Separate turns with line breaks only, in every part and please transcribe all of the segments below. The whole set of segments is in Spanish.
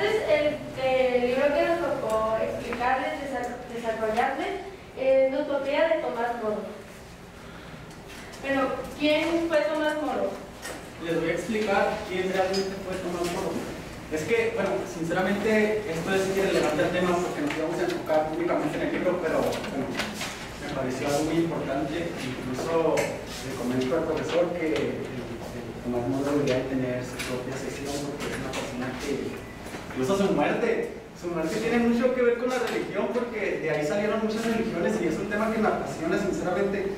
Entonces, el libro que nos tocó explicarles, desarrollarles, es la utopía de Tomás Moro. Pero, ¿quién fue Tomás Moro?
Les voy a explicar quién realmente fue Tomás Moro. Es que, bueno, sinceramente, esto es irrelevante al tema porque nos vamos a enfocar únicamente en el libro, pero bueno, me pareció algo muy importante. Incluso le comento al profesor que Tomás Moro debería tener su propia sesión porque es una persona que, incluso su muerte tiene mucho que ver con la religión, porque de ahí salieron muchas religiones y es un tema que me apasiona sinceramente,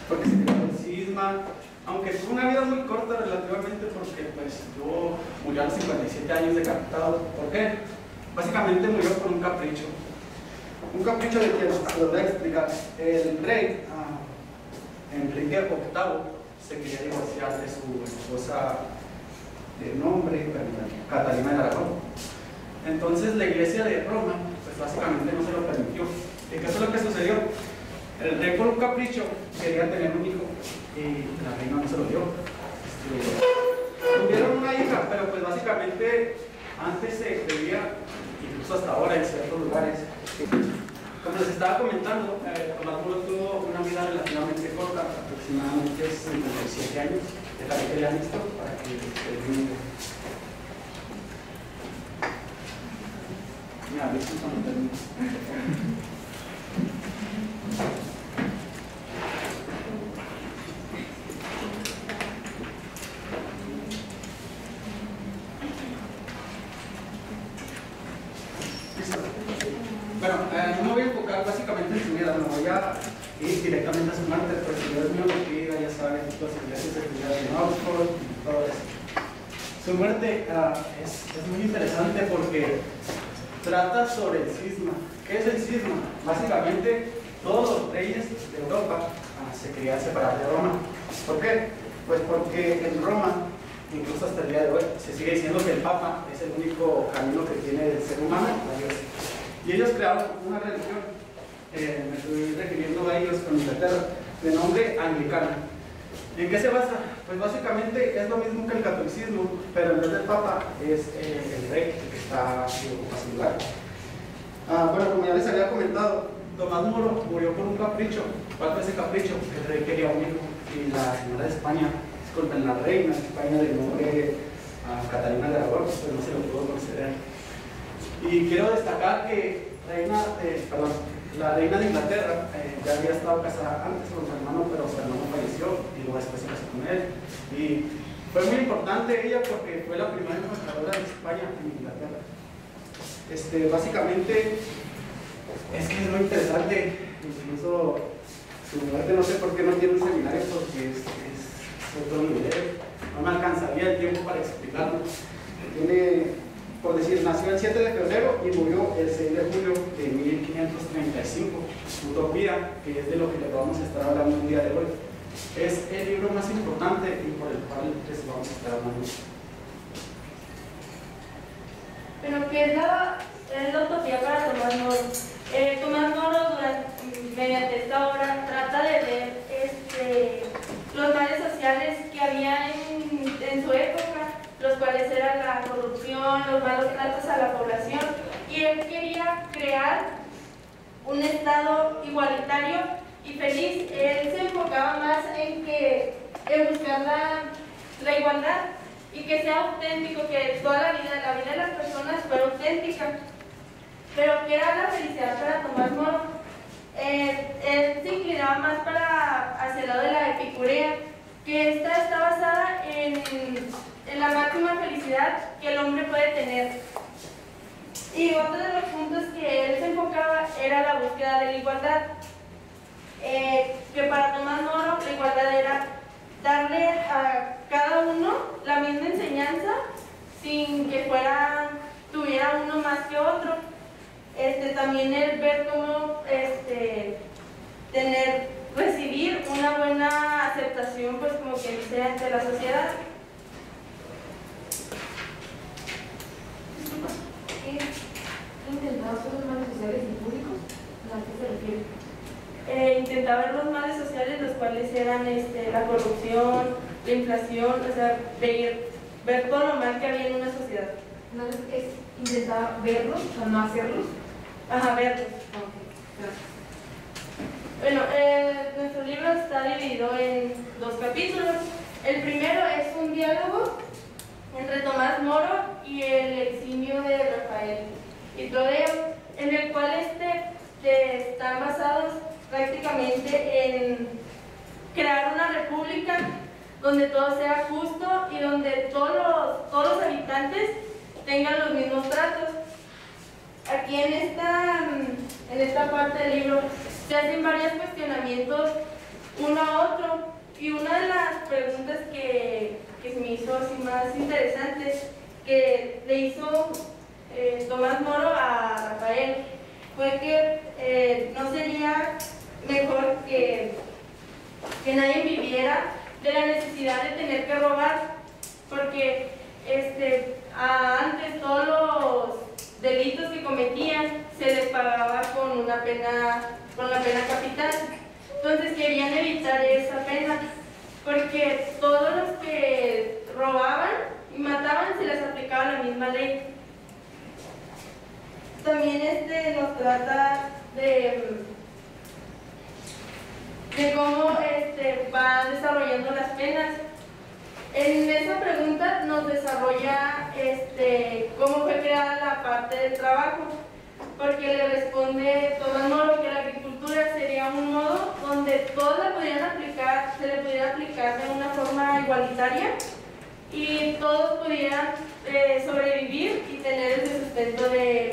porque se creó el cisma, aunque tuvo una vida muy corta relativamente, porque pues murió a los 57 años decapitado. ¿Por qué? Básicamente murió por un capricho. ¿Un capricho de quién? Lo voy a explicar. El rey Enrique VIII se quería divorciar de su esposa de nombre Catalina de Aragón. Entonces la iglesia de Roma pues básicamente no se lo permitió. ¿Y qué es lo que sucedió? El rey por un capricho quería tener un hijo y la reina no se lo dio. Tuvieron una hija, pero pues básicamente antes se creía, incluso hasta ahora en ciertos lugares, como les estaba comentando, Tomás Moro tuvo una vida relativamente corta, aproximadamente 57 años. Dejaré que lean esto para que termine. Mira, ¿ves cuando termine? Bueno, no me voy a enfocar básicamente en su vida, me voy a ir directamente a su muerte, porque si Dios mío lo pida, ya saben, las iglesias de cuidado en Oxford y todo eso. Su muerte es muy interesante porque trata sobre el cisma. ¿Qué es el cisma? Básicamente, todos los reyes de Europa se querían separar de Roma. ¿Por qué? Pues porque en Roma, incluso hasta el día de hoy, se sigue diciendo que el Papa es el único camino que tiene el ser humano a Dios. Y ellos crearon una religión, me estoy refiriendo a ellos con Inglaterra, de nombre anglicana. ¿En qué se basa? Pues básicamente es lo mismo que el catolicismo, pero en vez del Papa es el rey el que está ocupa su lugar. Bueno, como ya les había comentado, Tomás Moro murió por un capricho. ¿Cuál fue ese capricho? El rey quería un hijo y la señora de España, disculpen, la reina de España de nombre Catalina de Aragón, pues no se lo pudo conceder. Y quiero destacar que la reina de Inglaterra ya había estado casada antes con su hermano, pero su hermano falleció y luego después se casó con él. Y fue muy importante ella porque fue la primera embajadora de España en Inglaterra. Básicamente es que es muy interesante, incluso su muerte, no sé por qué no tiene un seminario porque es otro nivel, no me alcanzaría el tiempo para explicarlo. Tiene, por decir, nació el 7 de febrero y murió el 6 de julio de 1535. Utopía, que es de lo que le vamos a estar hablando el día de hoy, es el libro más importante y por el cual les vamos a estar hablando.
Pero ¿qué es la utopía para Tomás Moro? Tomás Moro, mediante esta obra, trata de ver los males sociales que había en su época, los cuales eran la corrupción, los malos tratos a la población, y él quería crear un estado igualitario y feliz. Él se enfocaba más en buscar la igualdad y que sea auténtico, que toda la vida de las personas fuera auténtica. Pero ¿qué era la felicidad para Tomás Moro? Él se inclinaba más hacia el lado de la epicurea, que esta está basada en la máxima felicidad que el hombre puede tener. Y otro de los puntos que él se enfocaba era la búsqueda de la igualdad. Que para Tomás Moro la igualdad era darle a cada uno la misma enseñanza sin que tuviera uno más que otro. También el ver cómo recibir una buena aceptación, pues como que dice, ante la sociedad.
¿Intentaba ver los males sociales impúdicos? ¿A qué se refiere?
Intentaba ver los males sociales, los cuales eran la corrupción, la inflación, o sea, ver todo lo mal que había en una sociedad.
No es intentar verlos, o sea, no hacerlos.
Ajá, verlos.
Ok, gracias.
Bueno, nuestro libro está dividido en 2 capítulos. El primero es un diálogo entre Tomás Moro y el eximio de Rafael y Clodeo, en el cual están basados prácticamente en crear una república donde todo sea justo y donde todos los habitantes tengan los mismos tratos. Aquí en esta parte del libro se hacen varios cuestionamientos uno a otro, y una de las preguntas que se me hizo así más interesantes que le hizo Tomás Moro a Rafael fue que no sería mejor que nadie viviera de la necesidad de tener que robar, porque antes todos los delitos que cometían se les pagaba con la pena capital. Entonces querían evitar esa pena, porque todos los que robaban y mataban se les aplicaba la misma ley. También nos trata de cómo van desarrollando las penas. En esa pregunta nos desarrolla cómo fue creada la parte del trabajo, porque le responde Tomás Moro que la agricultura sería un modo donde todos la pudieran aplicar, se le pudiera aplicar de una forma igualitaria y todos pudieran sobrevivir y tener ese sustento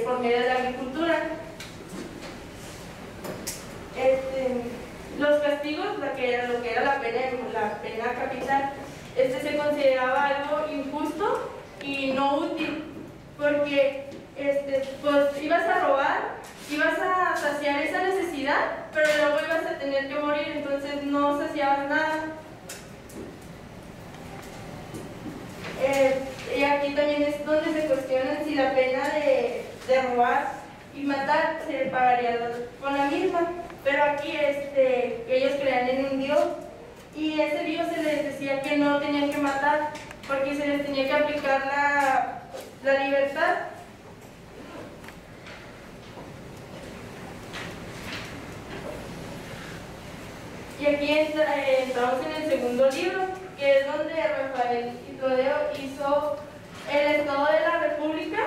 por medio de la agricultura. Los castigos, lo que era la pena capital, se consideraba algo injusto y no útil, porque pues ibas a robar, ibas a saciar esa necesidad, pero luego ibas a tener que morir, entonces no saciabas nada. Y aquí también es donde se cuestionan si la pena de robar y matar se le pagaría con la misma, pero aquí ellos creían en un Dios, y ese Dios se les decía que no tenían que matar porque se les tenía que aplicar la libertad. Y aquí entramos en el segundo libro, que es donde Rafael y Clodeo hizo el Estado de la República.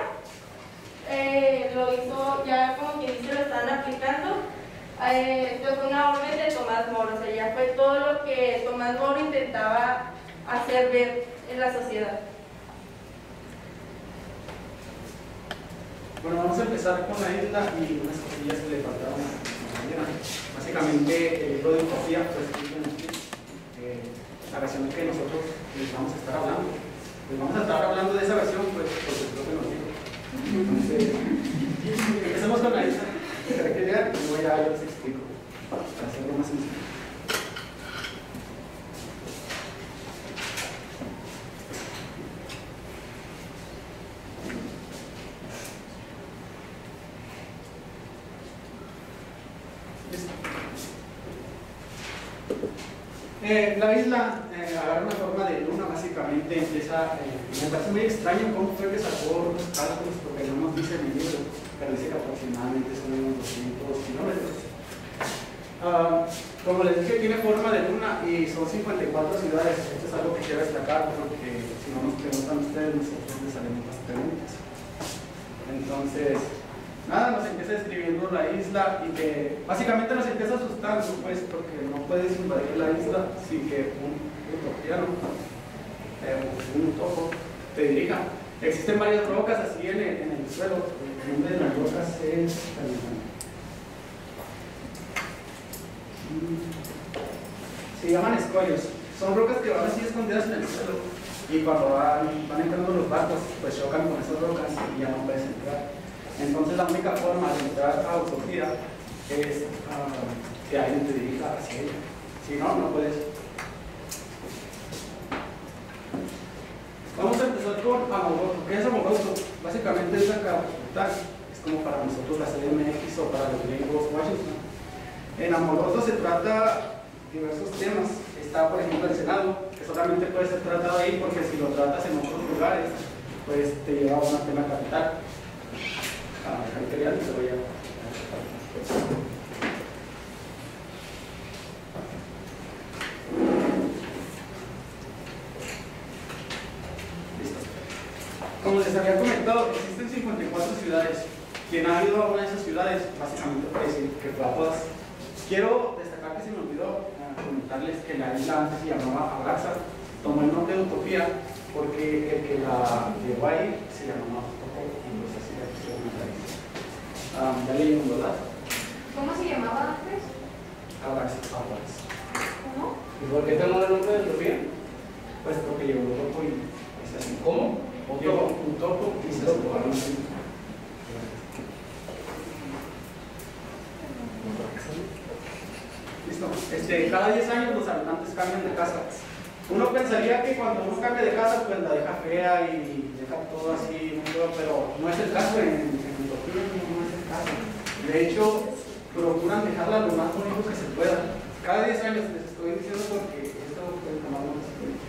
Lo hizo ya, como quien dice, lo están aplicando. Fue una orden de Tomás Moro, o sea, ya fue todo lo que Tomás Moro intentaba hacer ver en la sociedad.
Bueno, vamos a empezar con la isla y unas cosillas que le faltaron a la compañera. Básicamente, el libro de utopía fue escrito en la versión que nosotros les vamos a estar hablando. Les vamos a estar hablando de esa versión, pues, porque es lo que nos dijo. Entonces, empecemos con la isla. ¿Para que lean? Y luego ya yo les explico, para hacerlo más sencillo. La isla agarra una forma de luna, básicamente empieza, me parece muy extraño cómo fue que sacó los cálculos, porque no nos dice en el libro, pero dice que aproximadamente son unos 200 kilómetros. Como les dije, tiene forma de luna y son 54 ciudades. Esto es algo que quiero destacar, porque si no nos preguntan ustedes, nosotros les haremos las preguntas. Entonces, nada, nos empieza describiendo la isla y que básicamente nos empieza asustando, pues, porque no puedes invadir la isla sin que un utopiano, un utopo, te dirija. Existen varias rocas así en el suelo. El nombre de las rocas es... se llaman escollos. Son rocas que van así escondidas en el suelo. Y cuando van entrando los barcos, pues chocan con esas rocas y ya no puedes entrar. Entonces la única forma de entrar a Utopía es que alguien te dirija hacia ella. Si no, no puedes. Vamos a empezar con Amoroso. ¿Qué es Amoroso? Básicamente es la capital. Es como para nosotros la CDMX o para los gringos Washington. En Amoroso se trata diversos temas. Está, por ejemplo, el Senado, que solamente puede ser tratado ahí porque si lo tratas en otros lugares pues te llevaba una pena capital. Ahí quería, te voy a... Como les había comentado, existen 54 ciudades. Quien ha ido a una de esas ciudades, básicamente puede decir que fue a todas. Quiero destacar que se me olvidó comentarles que la isla antes se llamaba Abraxa, tomó el nombre de Utopía porque el que la llevó ahí se llamaba Utopía, entonces así le pusieron la isla. Ya leímos, ¿verdad?
¿Cómo se llamaba antes?
Abraxa.
¿Cómo?
¿Y por qué tomó el nombre de Utopía?
Pues porque llegó Utopo y se así.
¿Cómo?
Llegó Utopo y se así. Listo. Cada 10 años los habitantes cambian de casa. Uno pensaría que cuando uno cambia de casa, pues la deja fea y deja todo así, pero no es el caso en Utopía, no es el caso. De hecho, procuran dejarla lo más bonito que se pueda. Cada 10 años, les estoy diciendo porque esto puede tomar más tiempo.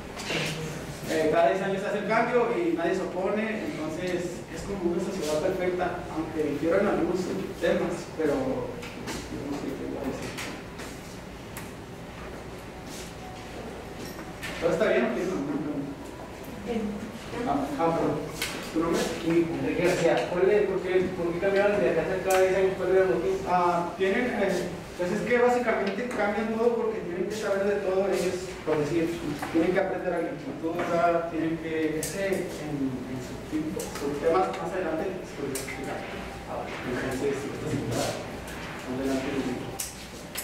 Cada 10 años se hace el cambio y nadie se opone, entonces es como una sociedad perfecta, aunque difieran algunos temas, pero digamos que ¿todo está bien o tienes alguna pregunta? Perdón. ¿Tu nombre?
Enrique García. ¿Por qué cambiaron de casa cada 10 años? ¿Cuál era el motivo?
Pues es que básicamente cambian todo porque tienen que saber de todo ellos, por decir, tienen que aprender agricultura, tienen que, en sus temas más adelante les voy a explicar. Entonces, adelante.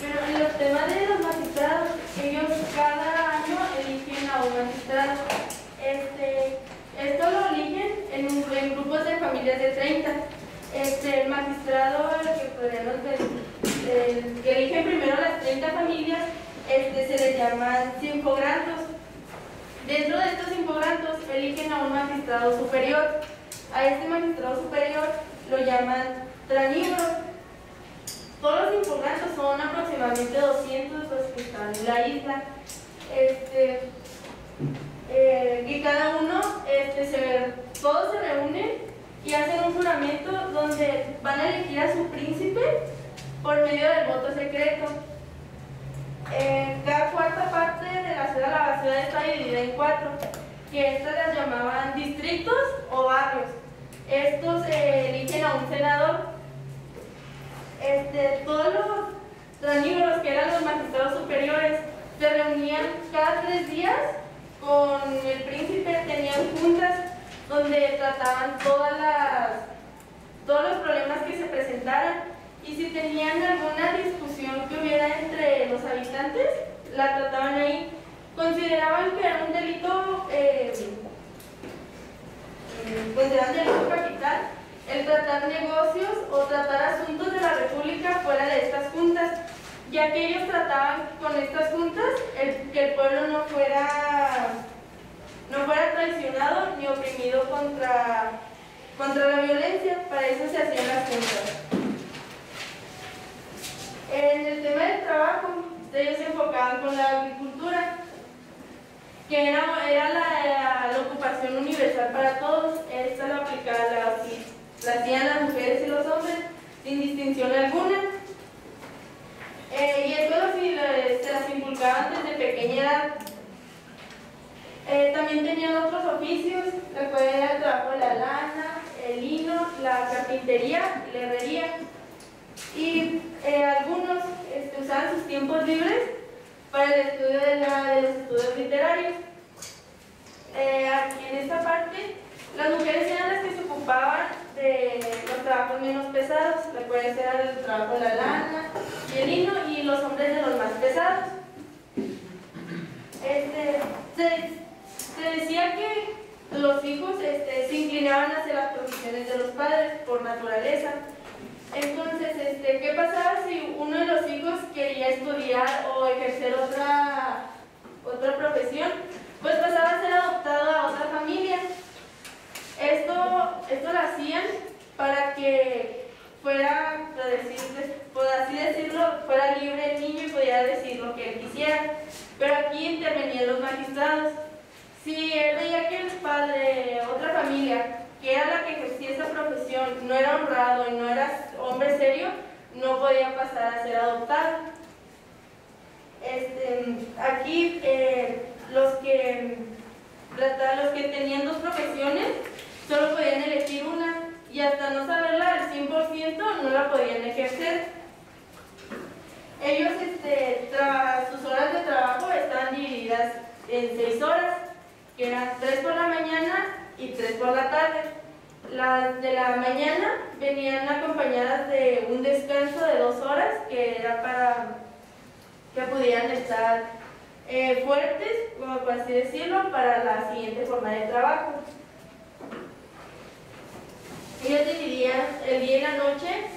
Pero en los temas de los magistrados, ellos cada año eligen a un magistrado. Esto lo eligen en grupos de familias de 30. El magistrado, el que eligen primero las 30 familias, se les llaman infograndos. Dentro de estos infograndos eligen a un magistrado superior. A este magistrado superior lo llaman tranívoros. Todos los infograndos son aproximadamente 200 los que están en la isla. Y cada uno, todos se reúnen y hacen un juramento donde van a elegir a su príncipe por medio del voto secreto. Cada cuarta parte de la ciudad está dividida en 4, que estas las llamaban distritos o barrios. Estos eligen a un senador. Todos los tranívoros, que eran los magistrados superiores, se reunían cada 3 días con el príncipe, tenían juntas donde trataban todos los problemas que se presentaran, y si tenían alguna discusión que hubiera entre los habitantes, la trataban ahí. Consideraban que era un delito, capital el tratar negocios o tratar asuntos de la República fuera de estas juntas, ya que ellos trataban con estas juntas que el pueblo no fuera traicionado ni oprimido contra la violencia. Para eso se hacían las juntas. En el tema del trabajo, ellos se enfocaban con la agricultura, que era la ocupación universal para todos. Esta la hacían las mujeres y los hombres sin distinción alguna. Y esto se las inculcaban desde pequeña edad. También tenían otros oficios, el cual era el trabajo de la lana, el lino, la carpintería y la herrería. Y algunos usaban sus tiempos libres para el estudio de los estudios literarios. Aquí en esta parte, las mujeres eran las que se ocupaban de los trabajos menos pesados, recuerden, era el trabajo de la lana y el lino, y los hombres de los más pesados. Se decía que los hijos se inclinaban hacia las profesiones de los padres por naturaleza. Entonces, ¿qué pasaba si uno de los hijos quería estudiar o ejercer otra profesión? Pues pasaba a ser adoptado a otra familia. Esto lo hacían para que fuera, por así decirlo, fuera libre el niño y pudiera decir lo que él quisiera. Pero aquí intervenían los magistrados. Si él veía que el padre, otra familia, que era la que ejercía esa profesión, no era honrado y no era hombre serio, no podía pasar a ser adoptado. Aquí los que tenían dos profesiones solo podían elegir una y hasta no saberla al 100% no la podían ejercer. Ellos, sus horas de trabajo estaban divididas en 6 horas, que eran 3 por la mañana y 3 por la tarde. Las de la mañana venían acompañadas de un descanso de 2 horas, que era para que pudieran estar fuertes, como por así decirlo, para la siguiente jornada de trabajo. Ellos dividían el día y la noche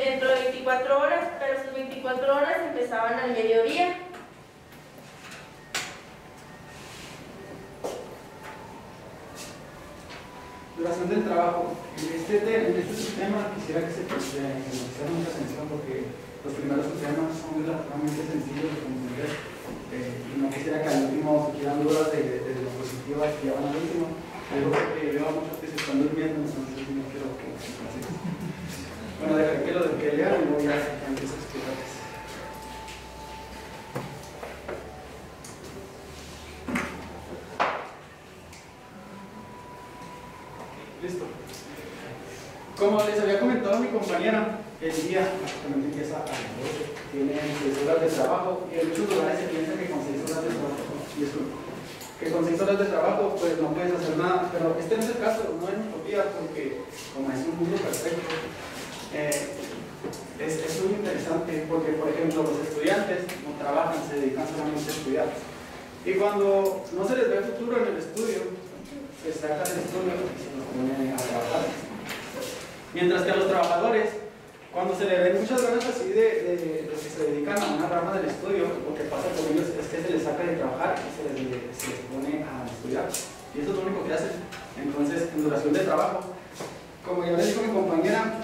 dentro de 24 horas, pero sus 24 horas empezaban al mediodía.
Duración del trabajo. En este sistema quisiera que se pusiera mucha atención porque los primeros sistemas son relativamente sencillos de comprender y no quisiera que al último se quieran dudas de diapositivas que ya van al último. Pero veo a muchos que se están durmiendo, entonces no quiero que se pase. Bueno, dejaré que lo de que lean y voy a empezar a explicarles. Listo. Como les había comentado a mi compañera, el día prácticamente empieza a las 12. Tienen 6 horas de trabajo y en muchos lugares se piensa que con 6 horas de trabajo, que con 6 horas de trabajo pues no puedes hacer nada, pero este no es el caso, no es utopía porque como es un mundo perfecto, es muy interesante porque por ejemplo los estudiantes no trabajan, se dedican solamente a estudiar y cuando no se les ve futuro en el estudio, se sacan del estudio y se los ponen a trabajar. Mientras que a los trabajadores, cuando se les ven muchas ganas así de que se dedican a una rama del estudio, lo que pasa con ellos es que se les saca de trabajar y se les pone a estudiar. Y eso es lo único que hacen. Entonces, en duración de trabajo, como ya les dijo mi compañera,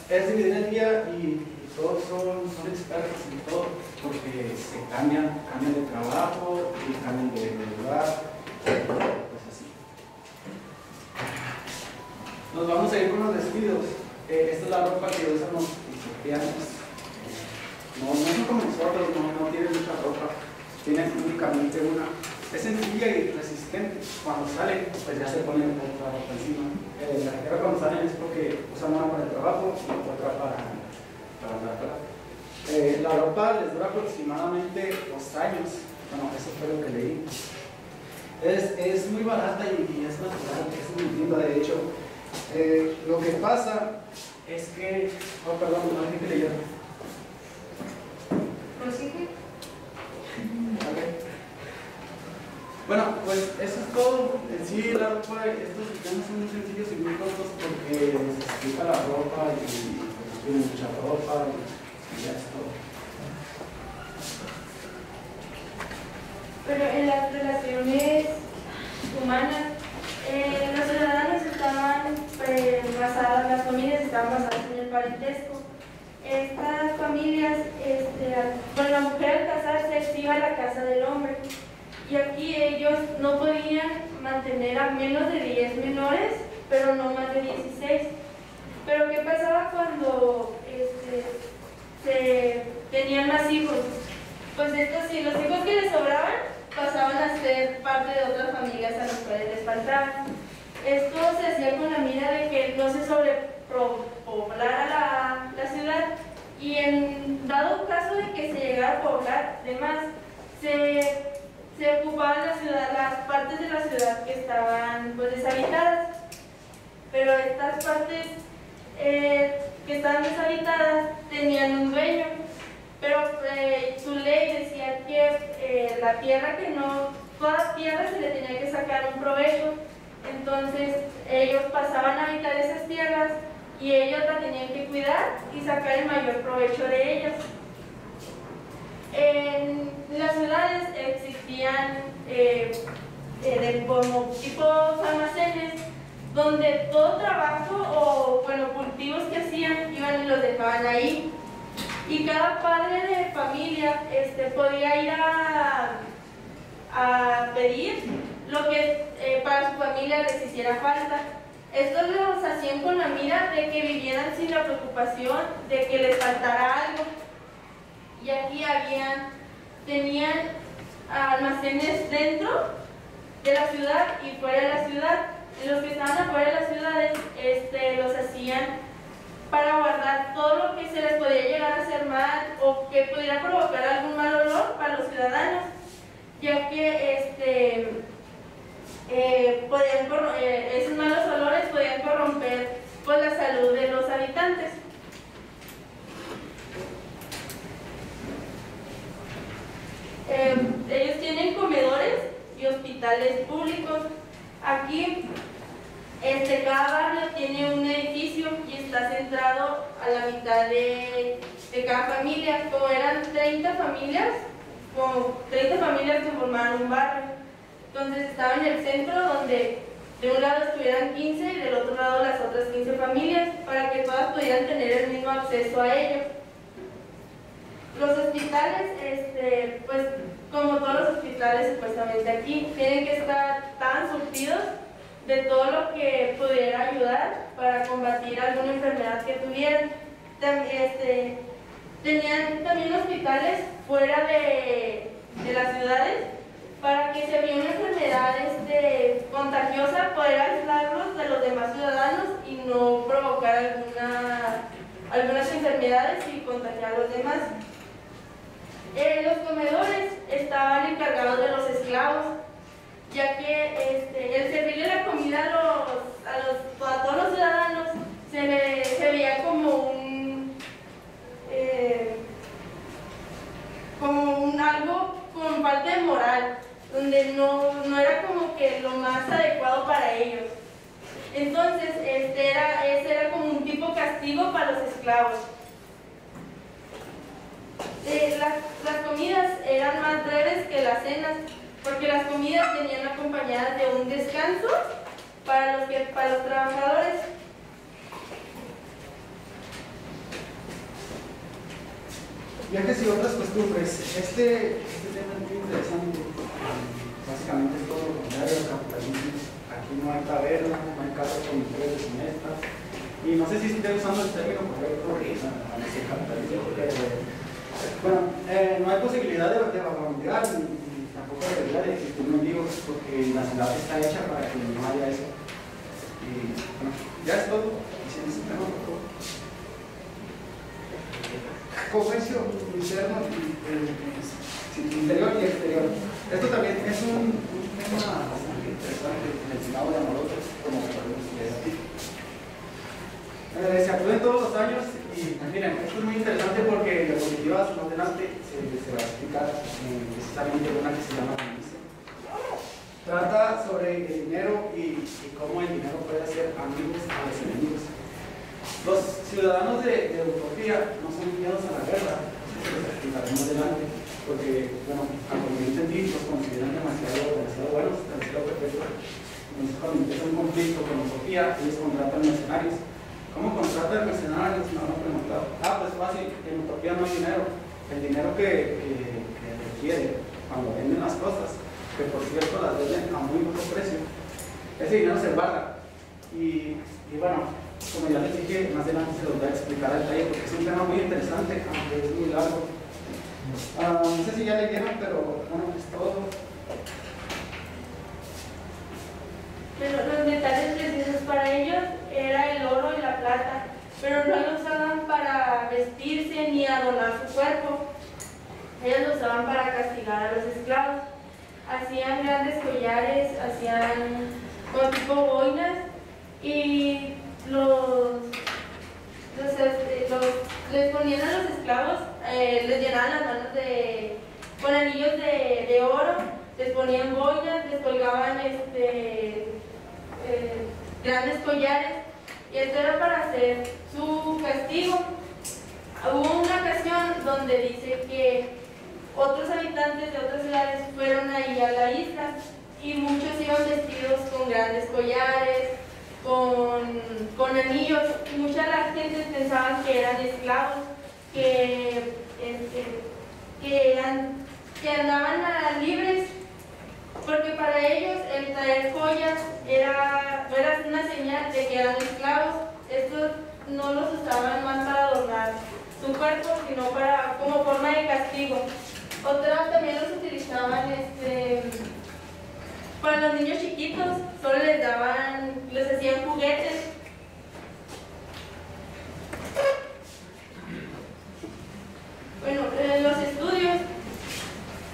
es dividir el día y todos son expertos en todo, porque se cambian de trabajo y cambian de lugar, pues así. Nos vamos a ir con los despidos. Esta es la ropa que usan los cristianos. No son como nosotros, no tienen mucha ropa, tienen únicamente una. Es sencilla y resistente. Cuando salen, pues ya se ponen otra ropa encima. La que cuando salen es porque usan una para el trabajo y otra para andar fuera. La ropa les dura aproximadamente 2 años. Bueno, eso fue lo que leí. Es muy barata y es natural, es muy linda de hecho. Lo que pasa es que... Oh, perdón, no dije que leyera.
¿Prosigue?
Okay. Bueno, pues eso es todo. En sí, la ropa, estos sistemas son muy sencillos y muy cortos porque se explica la ropa y pues, tienen mucha ropa y ya es todo.
Pero en las relaciones humanas, los ciudadanos estaban basadas, las familias estaban basadas en el parentesco. Estas familias, con la mujer al casarse, se iba a la casa del hombre. Y aquí ellos no podían mantener a menos de 10 menores, pero no más de 16. Pero ¿qué pasaba cuando se tenían más hijos? Pues estos sí, los hijos que les sobraban pasaban a ser parte de otras familias a las cuales les faltaban. Esto se hacía con la mira de que no se sobrepoblara la ciudad y en dado caso de que se llegara a poblar de más, se ocupaban las partes de la ciudad que estaban pues deshabitadas, pero estas partes que estaban deshabitadas tenían un dueño, pero su ley decía que la tierra que no, toda tierra se le tenía que sacar un provecho. Entonces ellos pasaban a habitar esas tierras y ellos la tenían que cuidar y sacar el mayor provecho de ellas. En las ciudades existían como tipos almacenes donde todo trabajo o bueno, cultivos que hacían iban y los dejaban ahí. Y cada padre de familia podía ir a pedir lo que para su familia les hiciera falta. Estos los hacían con la mira de que vivieran sin la preocupación de que les faltara algo. Y aquí tenían almacenes dentro de la ciudad y fuera de la ciudad. Los que estaban afuera de las ciudades los hacían para guardar todo lo que se les podía llegar a hacer mal o que pudiera provocar algún mal olor para los ciudadanos, ya que esos malos olores podían corromper pues, la salud de los habitantes. Ellos tienen comedores y hospitales públicos. Aquí cada barrio tiene un edificio y está centrado a la mitad de cada familia. Como eran 30 familias, que formaban un barrio. Entonces estaba en el centro donde de un lado estuvieran 15 y del otro lado las otras 15 familias para que todas pudieran tener el mismo acceso a ello. Los hospitales, pues como todos los hospitales supuestamente aquí, tienen que estar tan surtidos de todo lo que pudiera ayudar para combatir alguna enfermedad que tuvieran. Tenían también hospitales fuera de las ciudades para que si había una enfermedad contagiosa poder aislarlos de los demás ciudadanos y no provocar algunas enfermedades y contagiar a los demás. Los comedores estaban encargados de los esclavos, ya que el servirle la comida a todos los ciudadanos se veía como algo con falta de moral, donde no era como que lo más adecuado para ellos. Entonces, ese era como un tipo castigo para los esclavos. Las comidas eran más breves que las cenas, porque las comidas venían acompañadas de un descanso para los trabajadores.
Viajes y otras costumbres. Este tema es muy interesante. Básicamente es todo lo contrario al capitalismo. Aquí no hay taberna, no hay casas con mujeres deshonestas. Y no sé si estoy usando el término correcto a decir capitalismo, porque bueno, no hay posibilidad de vagabundear ni tampoco debería de existir mendigos, porque la ciudad está hecha para que no haya eso. Y bueno, ya es todo. Comercio interno, interior y exterior. Esto también es un tema bastante interesante mencionado de Amorosos, como podemos ver aquí. Se actúen todos los años y miren, esto es muy interesante porque en diapositivas más adelante se va a explicar precisamente una que se llama Dice. Trata sobre el dinero y cómo el dinero puede hacer amigos a los enemigos. Los ciudadanos de Utopía no son enviados a la guerra, eso lo explicaremos adelante, porque, bueno, como yo entendí, los consideran demasiado buenos, demasiado perfectos. Entonces, cuando empieza un conflicto con Utopía, ellos contratan mercenarios. ¿Cómo contratan mercenarios? Me van a preguntar. Pues fácil, en Utopía no hay dinero. El dinero que requiere cuando venden las cosas, que por cierto las venden a muy bajo precio, ese dinero se guarda. Y bueno, como ya les dije, más adelante se los voy a explicar al detalle porque es un tema muy interesante, aunque es muy largo. No sé si ya leyeron, pero bueno, es todo.
Pero los metales preciosos para ellos era el oro y la plata, pero no lo usaban para vestirse ni adornar su cuerpo. Ellos lo usaban para castigar a los esclavos. Hacían grandes collares, hacían todo tipo de boinas y les ponían a los esclavos, les llenaban las manos con anillos de oro, les ponían boinas, les colgaban grandes collares, y esto era para hacer su castigo. Hubo una ocasión donde dice que otros habitantes de otras ciudades fueron ahí a la isla y muchos iban vestidos con grandes collares, con anillos, y mucha la gente pensaba que eran esclavos, que andaban libres, porque para ellos el traer joyas no era una señal de que eran esclavos. Estos no los usaban más para adornar su cuerpo, sino como forma de castigo. Otra también los utilizaban para los niños chiquitos, solo les hacían juguetes. Bueno, en los estudios,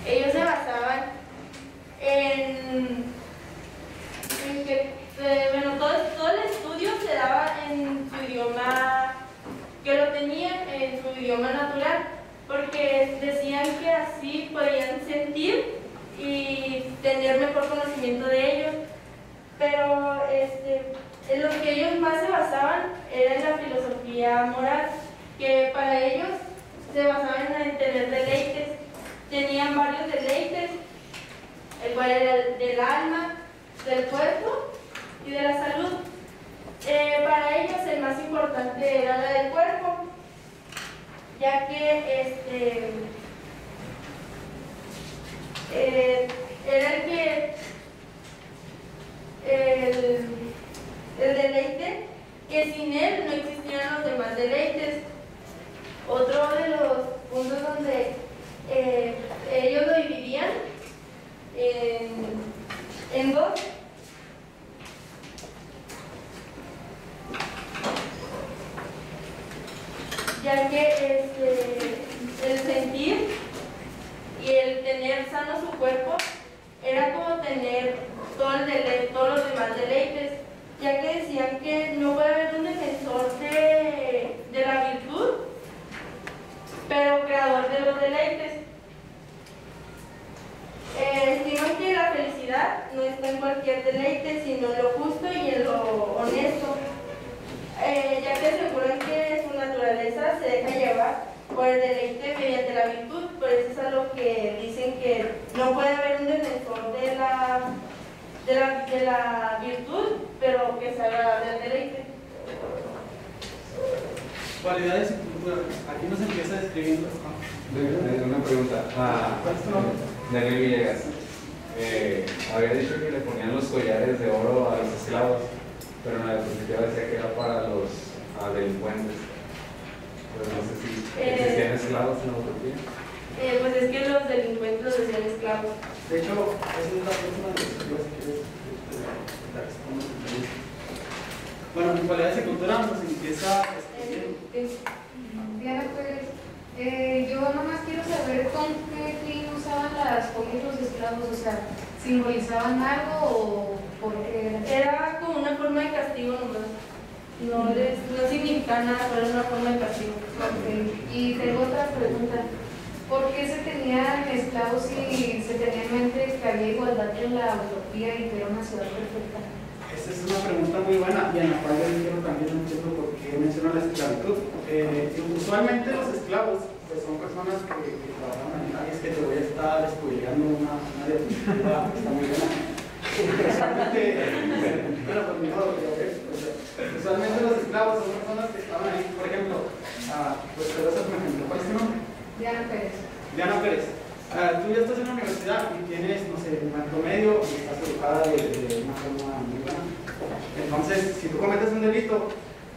ellos se basaban en que, todo el estudio se daba en su idioma, que lo tenían en su idioma natural, porque decían que así podían sentir y tener mejor conocimiento de ellos. Pero en lo que ellos más se basaban era en la filosofía moral, que para ellos se basaban en tener deleites. Tenían varios deleites, el cual era el del alma, del cuerpo y de la salud. Para ellos el más importante era la del cuerpo, ya que era el deleite, que sin él no existían los demás deleites. Otro de los puntos donde ellos lo dividían en dos. Ya que el sentir y el tener sano su cuerpo era como tener todos los demás deleites, ya que decían que no puede haber un defensor de la virtud, pero creador de los deleites. Estiman que la felicidad no está en cualquier deleite, sino en lo justo y en lo honesto, ya que aseguran que su naturaleza se deja llevar por el deleite mediante la virtud. Por eso es a lo que dicen que no puede haber un defensor de la virtud, pero que se haga del deleite.
Cualidades y cultura. Aquí nos empieza describiendo.
Una pregunta.
¿Cuál es tu nombre?
Daniel Villegas. Había dicho que le ponían los collares de oro a los esclavos, pero en la diapositiva decía que era para los delincuentes. Pero no sé si existían esclavos en la utopía.
Pues es que los delincuentes los decían esclavos.
De hecho, esa es la próxima diapositiva, si quieres. Bueno, en cualidades y cultura nos empieza
Diana, pues, yo nomás quiero saber con qué fin usaban las joyas los esclavos, o sea, ¿simbolizaban algo o por qué era?
Era como una forma de castigo nomás. No significa nada, pero era una forma de castigo.
Okay. Y tengo otra pregunta. ¿Por qué se tenían esclavos si se tenía en mente que había igualdad en la utopía y que era una ciudad perfecta?
Esa es una pregunta muy buena y en la cual yo quiero también entiendo por qué menciona la esclavitud. Usualmente los esclavos pues, son personas que trabajan en áreas que te voy a estar spoileando una diapositiva que está muy buena. Usualmente, bueno, pues mi modo, usualmente los esclavos son personas que estaban ahí, por ejemplo, pues te voy a hacer un ejemplo. ¿Cuál es tu nombre?
Diana Pérez.
Diana Pérez. Tú ya estás en la universidad y tienes, no sé, un alto medio y estás educada de una forma muy buena. Entonces, si tú cometes un delito,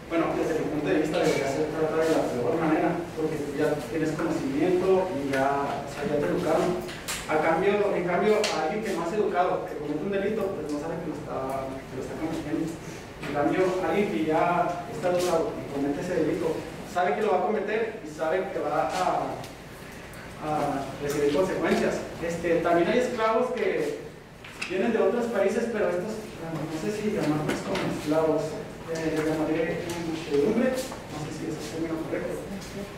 bueno, desde mi punto de vista debería ser tratado de la peor manera, porque tú ya tienes conocimiento y ya te educaron. En cambio, a alguien que no has educado, que comete un delito, pues no sabe que lo está cometiendo. En cambio, alguien que ya está educado y comete ese delito, sabe que lo va a cometer y sabe que va a recibir consecuencias. También hay esclavos que vienen de otros países, pero estos, no sé si llamarlos como esclavos, les llamaré muchedumbre, no sé si es el término correcto.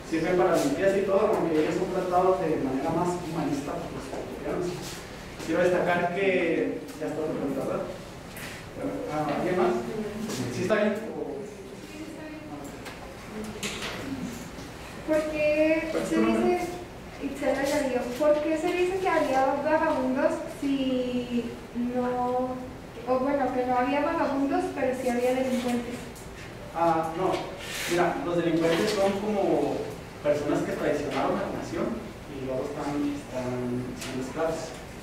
Sirven para limpieza y todo, aunque ellos son tratados de manera más humanista por los colombianos. Quiero destacar que ya está todo preguntado. ¿Alguien más? ¿Sí está bien?
¿Por qué se dice, ¿por qué se dice que había vagabundos si no, o bueno, que no había vagabundos, pero sí había delincuentes?
No, mira, los delincuentes son como personas que traicionaron a la nación y luego están siendo esclavos.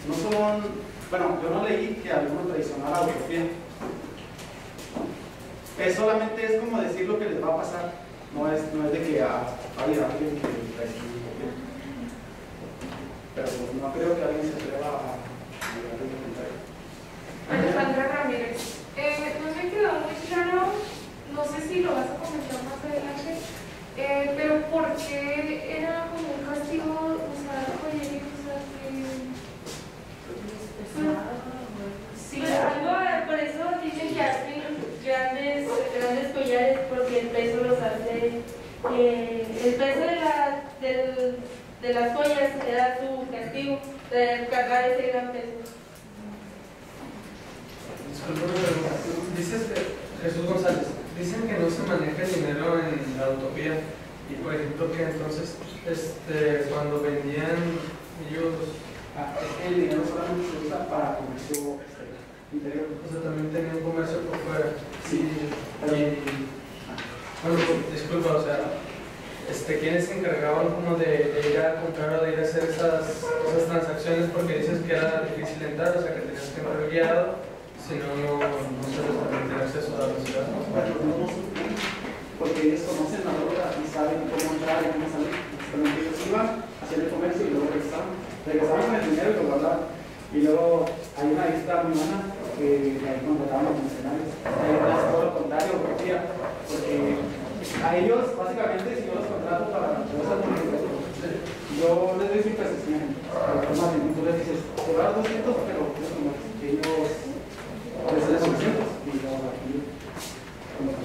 no son, bueno, yo no leí que alguno traicionara a la utopía. Solamente es como decir lo que les va a pasar, no es de que haya alguien que traicione la utopía. Pero no creo que alguien se atreva a llegar a comentario.
Alejandra Ramírez, no me quedó muy claro, no sé si lo vas a comentar más adelante, pero ¿por qué era como un castigo usar joyería? O sea,
Sí, por eso dicen que hacen grandes collares, porque el peso los hace, el peso de las joyas era su castigo, de cargar ese gran peso.
Disculpe, dices Jesús González, dicen que no se maneja el dinero en la utopía y por ejemplo que entonces cuando vendían ellos...
Es que el dinero solamente se usa para comercio interior.
O sea, también tenían un comercio por fuera.
Sí,
bueno, disculpa, o sea, ¿quiénes se encargaban como de ir a comprar o de ir a hacer esas transacciones? Porque dices que era difícil entrar, o sea, que tenías que entrar guiado, si no se les permitía acceso a la ciudad.
Porque ellos conocen la droga y saben cómo entrar y cómo salir. Solamente ellos iban, hacían el comercio y luego regresaban con el dinero y lo guardaban. Y luego hay una lista muy buena que ahí contrataban los mercenarios. Ahí es todo lo contrario, porque a ellos, básicamente, si yo los contrato para cosas yo les doy 100 pesos, tú les dices, te vas 200, pero ellos les dan 200 y yo aquí, como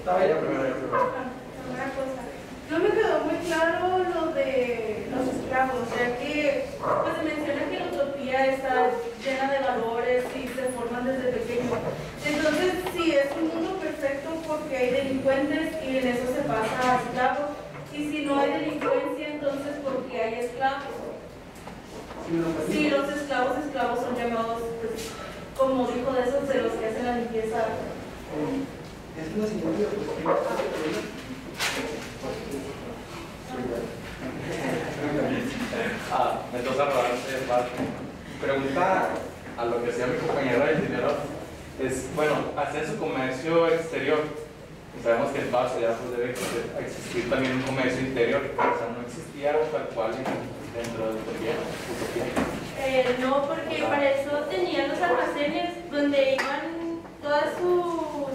Una cosa, no me quedó muy claro lo de los esclavos, ya que pues se menciona que la utopía está llena de valores y se forman desde pequeño. Entonces, si es un mundo perfecto porque hay delincuentes y en eso se pasa a esclavos, y si no hay delincuencia, entonces porque hay esclavos. Si los esclavos son llamados, pues, como dijo de esos de los que hacen la limpieza.
Es una simbología,
me toca robarse de parte. Pregunta a lo que hacía mi compañera del dinero es, bueno, hacer su comercio exterior. Sabemos que en Barça ya pues, debe existir también un comercio interior, o sea, no existía tal cual dentro de Utopía.
No, porque para eso tenían los almacenes donde iban toda su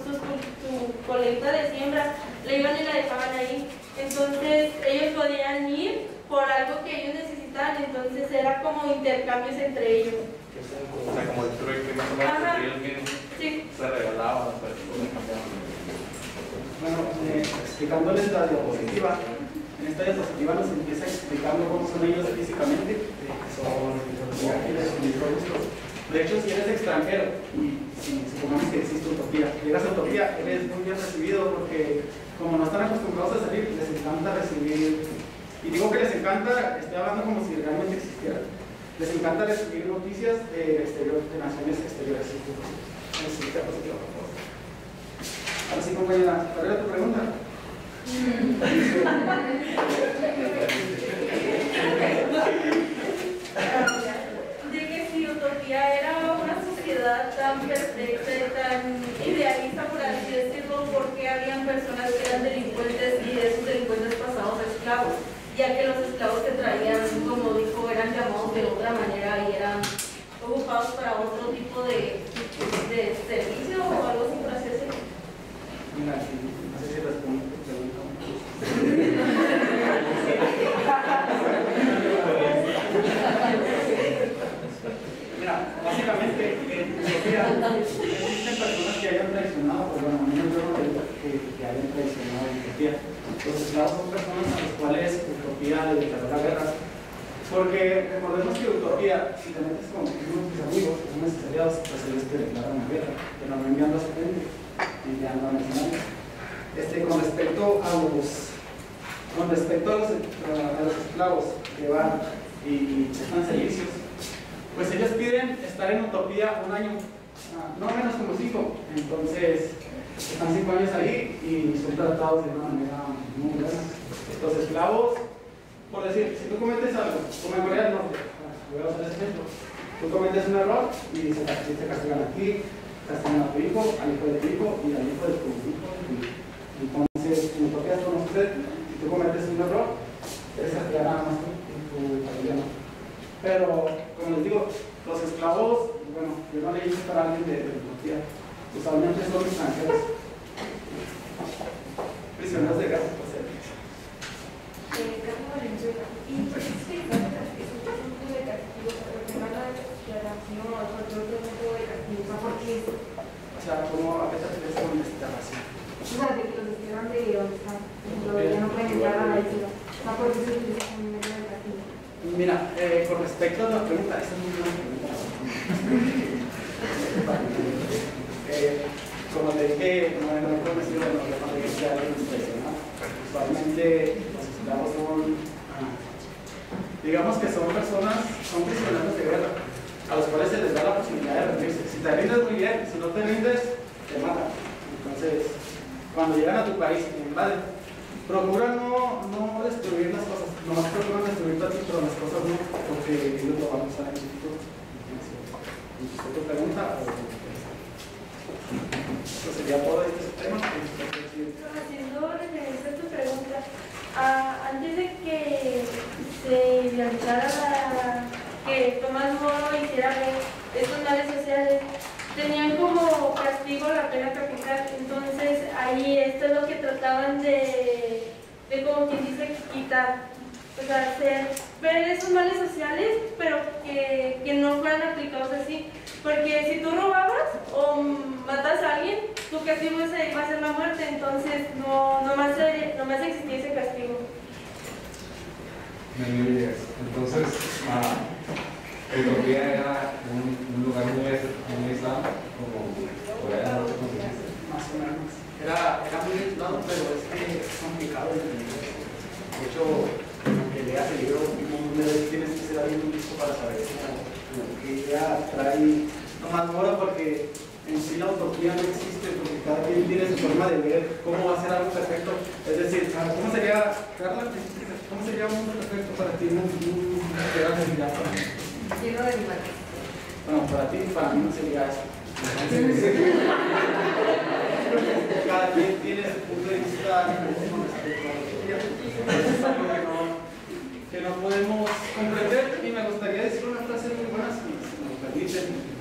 colecta de siembra, la iban y la dejaban ahí. Entonces ellos podían ir por algo que ellos necesitaban, entonces era como intercambios entre ellos.
O sea, como el trueque, más o menos, que ellos mismos se regalaban, pero se cambiaban.
Bueno, explicándoles la diapositiva, en esta diapositiva nos empieza explicando cómo son ellos físicamente, de hecho, si eres extranjero y si supongamos que existe utopía, llegas a utopía, eres muy bien recibido porque como no están acostumbrados a salir, les encanta recibir, y digo que les encanta, estoy hablando como si realmente existiera, les encanta recibir noticias del exterior, de naciones exteriores. Ahora sí, compañera, ¿cuál era tu pregunta?
De que si utopía era una sociedad tan perfecta y tan idealista, por así decirlo, porque habían personas que eran delincuentes y de esos delincuentes pasados a esclavos, ya que los esclavos que traían, como dijo, eran llamados de otra manera y eran ocupados para otro tipo de servicio o algo así, por así decirlo.
Mira, no sé si respondí tu pregunta. Mira, básicamente, existen personas que hayan traicionado, pues bueno, a mí no me gusta que hayan traicionado a Utopía. Los esclavos son personas a las cuales Utopía le declaró la guerra. Porque recordemos que Utopía, si te metes con unos de tus amigos, unos aliados, pues ellos te declaran la guerra, pero no enviando a su gente, enviando a mercenarios. Con respecto a los esclavos que van y prestan servicios, pues ellos piden estar en Utopía un año no menos como 5. Entonces, están 5 años ahí y son tratados de una manera muy buena. Los esclavos, por decir, si tú cometes algo, como en Corea del Norte, voy a usar ese ejemplo, tú cometes un error y se castigan aquí, castigan a tu hijo, al hijo de tu hijo y al hijo de tu hijo. Entonces, en lo que haces con usted, si tú cometes un error, eres castigado nada más en tu familia, ¿no? Pero, como les digo, los esclavos, bueno, yo no leí para alguien de Turquía, usualmente son extranjeros, prisioneros de guerra, por ser.
¿Y por qué se utiliza ese tipo de castigo? Porque no la desterración o cualquier otro tipo de castigo. ¿Por qué?
O sea, ¿cómo a qué te refieres con desterración?
O sea, de que los destierran de donde están. Ya no pueden entrar a la isla. ¿Por qué se utiliza como un medio de castigo?
Mira, con respecto a la pregunta, esa es muy buena pregunta. Como te dije, no he conocido de los demás de que sea algo tradicional. Usualmente los esclavos son, digamos que son personas, son prisioneros de guerra, a los cuales se les da la posibilidad de rendirse. Si te rindes muy bien, si no te rindes, te matan. Entonces, cuando llegan a tu país, invaden. Procura no destruir las cosas, nomás procuran destruir a ti, pero las cosas no, porque ellos lo van a usar en el futuro. ¿Tu pregunta? Eso sería todo este tema.
Haciendo referencia a tu pregunta, antes de que se realizara que Tomás Moro hiciera estos males sociales, tenían como castigo la pena capital. Entonces ahí esto es lo que trataban de como quien dice quitar, o sea, ver esos males sociales, pero que no fueran aplicados así, porque si tú robabas o matas a alguien, tu castigo iba a ser la muerte. Entonces no más existía ese castigo.
Entonces, Etiopía era un lugar muy islámico, como Corea del Norte, como dijiste.
Más o menos. Era muy aislado, pero es que es complicado de entender. De hecho, aunque leas el libro, tienes que ser alguien muy listo para saber que ya trae Tomás Moro, porque en sí la utopía no existe, porque cada quien tiene su forma de ver cómo va a ser algo perfecto. Es decir, ¿cómo sería, Carla, cómo sería un mundo perfecto para ti?
Lleno de animales.
Bueno, para ti, para mí no sería eso. Cada quien tiene su punto de vista con respecto a la utopía. Es algo que no podemos comprender, y me gustaría decir una frase muy buena, si me permiten.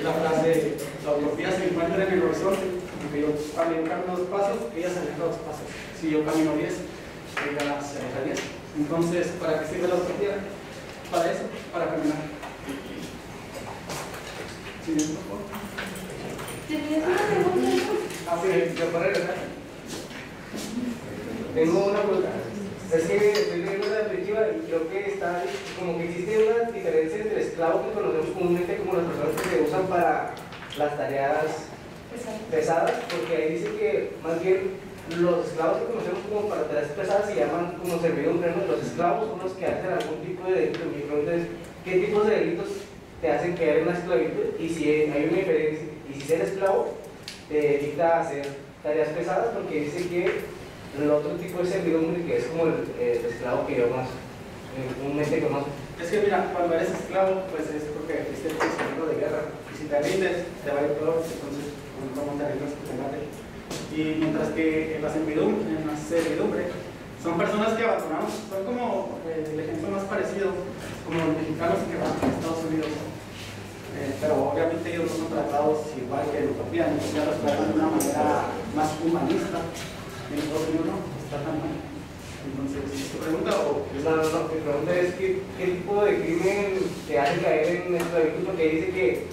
La frase, la utopía se encuentra en el horizonte, porque yo camino 2 pasos, ella se aleja 2 pasos. Si yo camino 10, ella se aleja 10. Entonces, ¿para qué sirve la utopía? Para eso, para caminar. Sí, por favor.
¿Tenías una pregunta?
Sí, ¿me puedo regresar? Tengo una pregunta. Es que estoy leyendo la diapositiva y creo que está como que existe una diferencia entre esclavos que conocemos comúnmente como las personas que se usan para las tareas pesadas, porque ahí dice que más bien los esclavos que conocemos como para tareas pesadas se llaman como servidumbre, ¿no? Los esclavos son los que hacen algún tipo de delito. Mi pregunta es, ¿qué tipos de delitos te hacen caer en la esclavitud? Y si hay una diferencia, y si ser esclavo te evita hacer tareas pesadas, porque dice que el otro tipo de servidumbre, que es como el esclavo que yo más comúnmente conozco.
Es que mira, cuando eres esclavo, pues es porque fuiste prisionero de guerra. Y si te rindes, te va a ir peor, entonces, ¿cómo te rindes que te mate? Y mientras que en la servidumbre, son personas que abandonaron, son como el ejemplo más parecido, como los mexicanos que van a Estados Unidos. Pero obviamente ellos no son tratados igual que en Utopía, en Utopía los tratan de una manera más humanista. En Estados Unidos no, está tan mal. Entonces, ¿tu pregunta o...?
No, mi pregunta es ¿qué tipo de crimen te hace caer en esclavitud? Porque dice que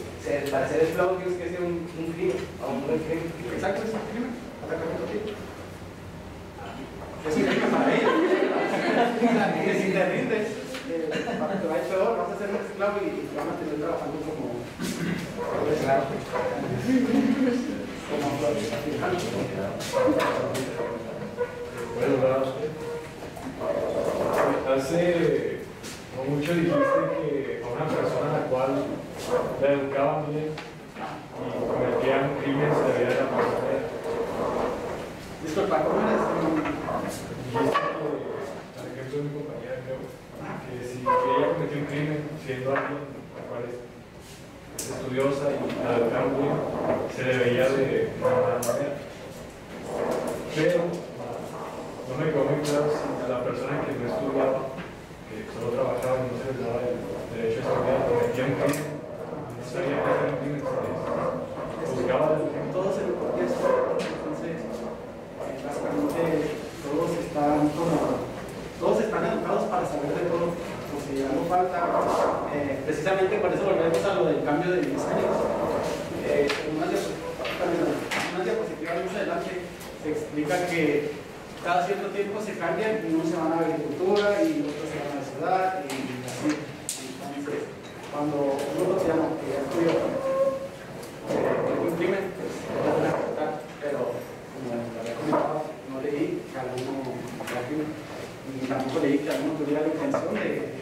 para ser esclavo tienes que hacer un crimen, o un crimen.
Exacto, es un crimen. Atacar a ti. Es un crimen para ellos. Que si te rindes, para que te vaya peor, vas a ser un esclavo y te van a tener trabajando como esclavo.
Bueno, hace no mucho dijiste que a una persona a la cual
igual la educaban bien y cometían crímenes de vida de la persona.
Disculpa, ¿cómo eres?
Y esto, por ejemplo, mi compañera, creo que si ella cometió un crimen siendo alguien la cual es estudiosa y la educaban bien, se le veía de una mala manera. Pero no me quedó muy claro si a la persona que no estudiaba, que solo trabajaba y no se les daba el derecho a estudiar, cometía un crimen, no sabía que era un crimen, se buscaba el crimen.
Todos se lo podía hacer, entonces básicamente todos están educados para saber de todo, o si algo falta, precisamente por eso volvemos a lo del cambio de diseños. Unas diapositivas más adelante se explica que cada cierto tiempo se cambian y unos se van a agricultura y otros se van a la ciudad y así. Entonces, cuando uno se llama que ya estudió un crimen, pues lo van a ejecutar, pero como lo había comentado, no leí que alguno y tampoco leí que alguno tuviera la intención de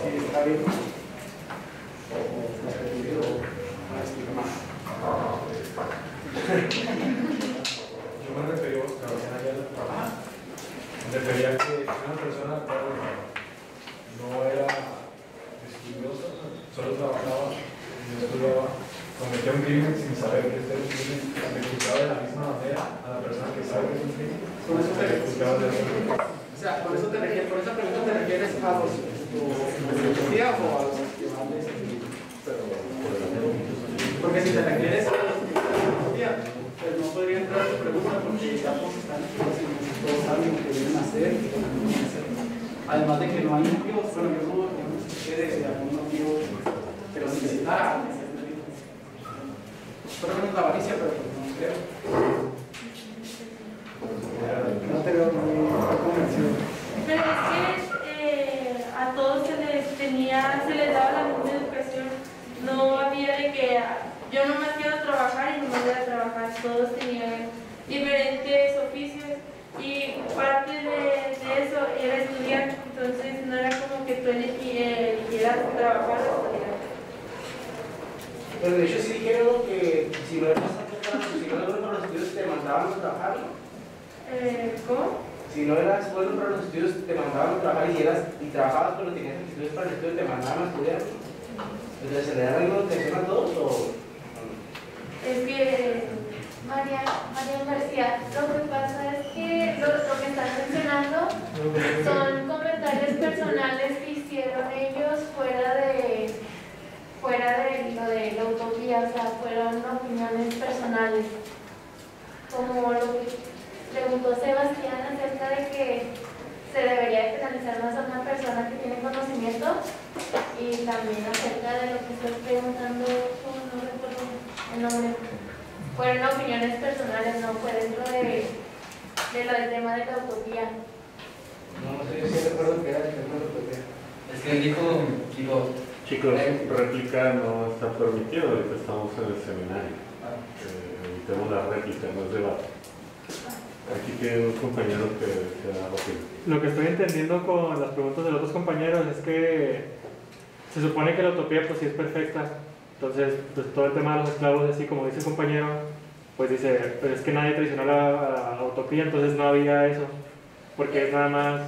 si está bien o está perdido o explica más.
Yo me refería a que una persona no era estudiosa, solo trabajaba y no estudiaba, cometía un crimen sin saber que este crimen, ejecutaba de la misma manera a la persona que sabe que es un crimen.
Por eso o sea, por esa pregunta te refieres a los policías o a los festivales. Porque si te refieres a los policías, pues no podría entrar tu pregunta porque ya todos están todos saben lo que vienen a hacer y lo que no vienen a hacer. Además de que no hay motivos, bueno, yo no escuché de algún motivo, pero si necesitara, por lo menos la avaricia, pero no creo. No te veo muy convencido.
Pero es que a todos se les daba la misma educación. No había de que yo nomás quiero trabajar y nomás voy a trabajar. Todos tenían diferentes oficios y parte de eso era estudiar. Entonces no era como que tú eligieras trabajar o estudiar.
Pero de hecho sí dijeron que si no eras bueno para los estudios te mandaban a trabajar, ¿no?
¿Cómo?
Si no eras bueno para los estudios te mandaban a trabajar y trabajabas pero tenías estudios para el estudio te mandaban a estudiar, ¿no? Entonces, ¿se le da la misma atención a todos o...?
Es que...
María García, lo que pasa es que lo que están mencionando son comentarios personales que hicieron ellos fuera de lo de la utopía, o sea, fueron opiniones personales. Como lo que preguntó Sebastián acerca de que se debería de penalizar más a una persona que tiene conocimiento, y también acerca de lo que estoy preguntando, no recuerdo el nombre. Fueron opiniones personales, no fue dentro de lo del tema de la utopía.
No sé, yo sí recuerdo que era el tema de la utopía.
Es que él dijo
chicos, réplica no está permitido, ahorita estamos en el seminario. Evitemos la réplica, no es debate. Aquí tiene un compañero que da opinión.
Lo que estoy entendiendo con las preguntas de los otros compañeros es que se supone que la utopía pues sí es perfecta. Entonces, pues, todo el tema de los esclavos, así como dice el compañero, pues dice, pero es que nadie traicionó la utopía, entonces no había eso, porque es nada más,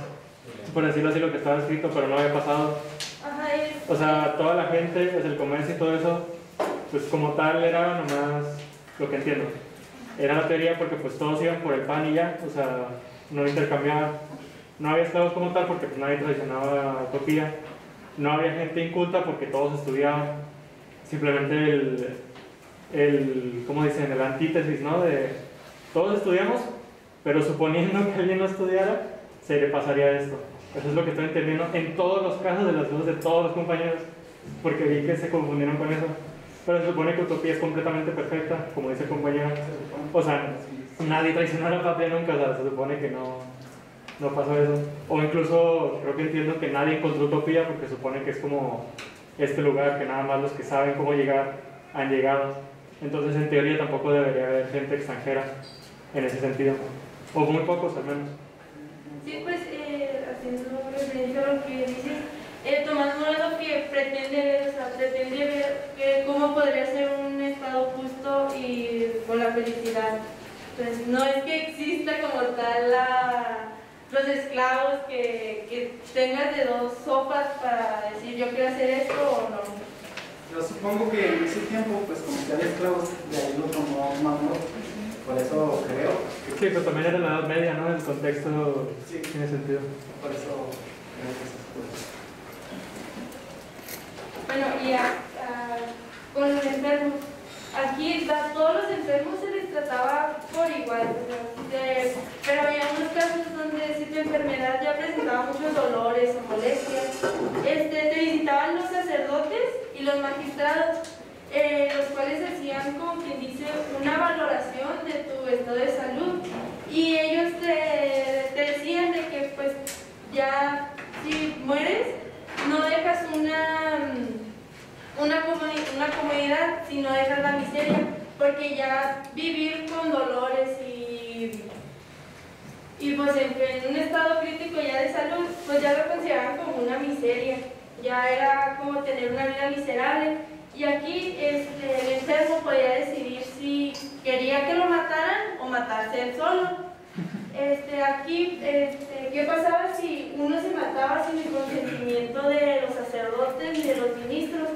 por decirlo así, lo que estaba escrito, pero no había pasado. O sea, toda la gente, pues el comercio y todo eso, pues como tal era nomás lo que entiendo. Era la teoría porque pues todos iban por el pan y ya, o sea, no intercambiaban. No había esclavos como tal porque pues nadie traicionaba la utopía. No había gente inculta porque todos estudiaban. Simplemente ¿cómo dicen? El antítesis, ¿no? De todos estudiamos, pero suponiendo que alguien no estudiara, se le pasaría esto. Eso es lo que estoy entendiendo en todos los casos de las dudas de todos los compañeros, porque vi que se confundieron con eso. Pero se supone que utopía es completamente perfecta, como dice el compañero. O sea, nadie traicionó a la patria nunca, o sea, se supone que no pasó eso. O incluso creo que entiendo que nadie encontró utopía porque supone que es como este lugar que nada más los que saben cómo llegar han llegado. Entonces en teoría tampoco debería haber gente extranjera en ese sentido, o muy pocos al menos.
Sí, pues haciendo referencia a lo que dices, Tomás Moro pretende ver cómo podría ser un estado justo y con la felicidad. Entonces, no es que exista como tal los esclavos que tengas de dos sopas para decir yo quiero hacer esto o no.
Yo supongo que en ese tiempo, pues como que había esclavos, de ahí lo tomó Mamor, por eso creo.
Sí, pero también era la Edad Media, ¿no? El contexto
Sí.
tiene sentido.
Por eso creo que esas cosas.
Bueno, y con los enfermos. Aquí a todos los enfermos se les trataba por igual, pero había unos casos donde si tu enfermedad ya presentaba muchos dolores o molestias, te visitaban los sacerdotes y los magistrados, los cuales hacían, como quien dice, una valoración de tu estado de salud, y ellos te decían de que pues ya si mueres no dejas una comodidad, sino dejar la miseria, porque ya vivir con dolores y pues en un estado crítico ya de salud, pues ya lo consideraban como una miseria, ya era como tener una vida miserable. Y aquí el enfermo podía decidir si quería que lo mataran o matarse él solo. Aquí, ¿qué pasaba si uno se mataba sin el consentimiento de los sacerdotes y de los ministros?